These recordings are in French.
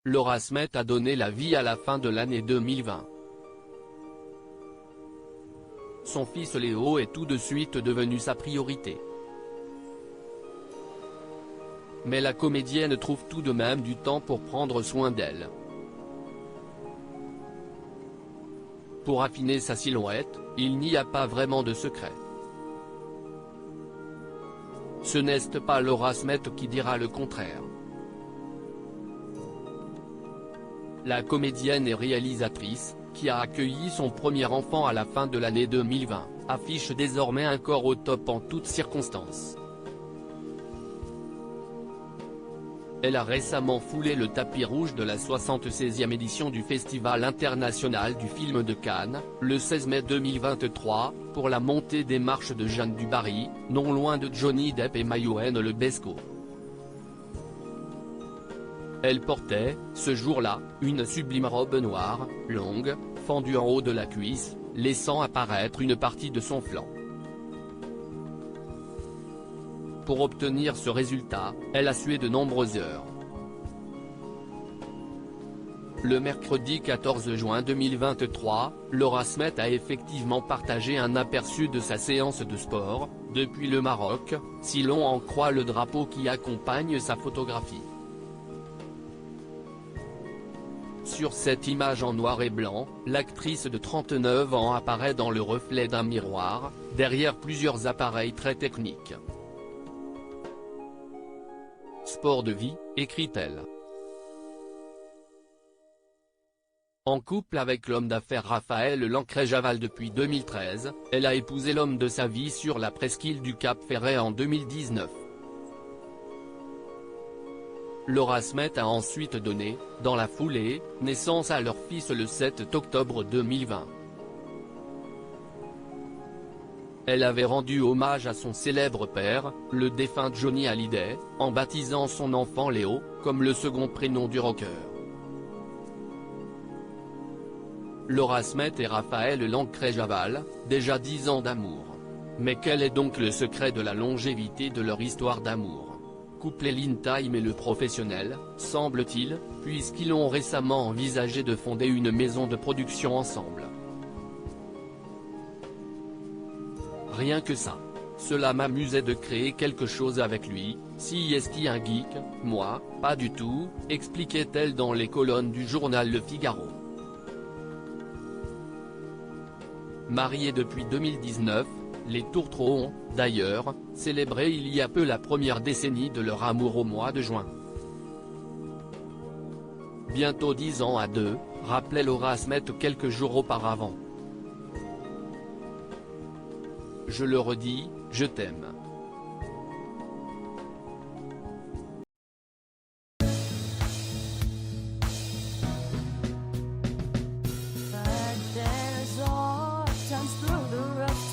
Laura Smet a donné la vie à la fin de l'année 2020. Son fils Léo est tout de suite devenu sa priorité. Mais la comédienne trouve tout de même du temps pour prendre soin d'elle. Pour affiner sa silhouette, il n'y a pas vraiment de secret. Ce n'est pas Laura Smet qui dira le contraire. La comédienne et réalisatrice, qui a accueilli son premier enfant à la fin de l'année 2020, affiche désormais un corps au top en toutes circonstances. Elle a récemment foulé le tapis rouge de la 76e édition du Festival international du film de Cannes, le 16 mai 2023, pour la montée des marches de Jeanne du Barry, non loin de Johnny Depp et Mayouen Lebesco. Elle portait, ce jour-là, une sublime robe noire, longue, fendue en haut de la cuisse, laissant apparaître une partie de son flanc. Pour obtenir ce résultat, elle a sué de nombreuses heures. Le mercredi 14 juin 2023, Laura Smet a effectivement partagé un aperçu de sa séance de sport, depuis le Maroc, si l'on en croit le drapeau qui accompagne sa photographie. Sur cette image en noir et blanc, l'actrice de 39 ans apparaît dans le reflet d'un miroir, derrière plusieurs appareils très techniques. Sport de vie, écrit-elle. En couple avec l'homme d'affaires Raphaël Lancret-Javal depuis 2013, elle a épousé l'homme de sa vie sur la presqu'île du Cap Ferret en 2019. Laura Smet a ensuite donné, dans la foulée, naissance à leur fils le 7 octobre 2020. Elle avait rendu hommage à son célèbre père, le défunt Johnny Hallyday, en baptisant son enfant Léo, comme le second prénom du rocker. Laura Smet et Raphaël Lancret-Javal, déjà 10 ans d'amour. Mais quel est donc le secret de la longévité de leur histoire d'amour? Couplé l'in-time et le professionnel, semble-t-il, puisqu'ils ont récemment envisagé de fonder une maison de production ensemble. Rien que ça. Cela m'amusait de créer quelque chose avec lui, si est-il un geek, moi, pas du tout, expliquait-elle dans les colonnes du journal Le Figaro. Mariés depuis 2019, les Tourtereaux ont, d'ailleurs, célébré il y a peu la première décennie de leur amour au mois de juin. Bientôt 10 ans à deux, rappelait Laura Smet quelques jours auparavant. Je le redis, je t'aime.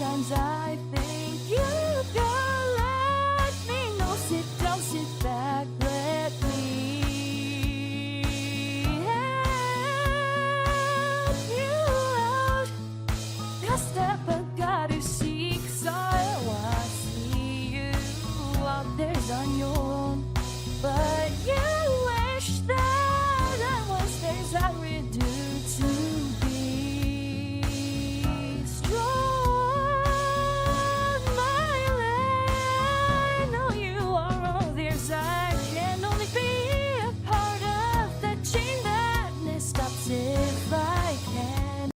Times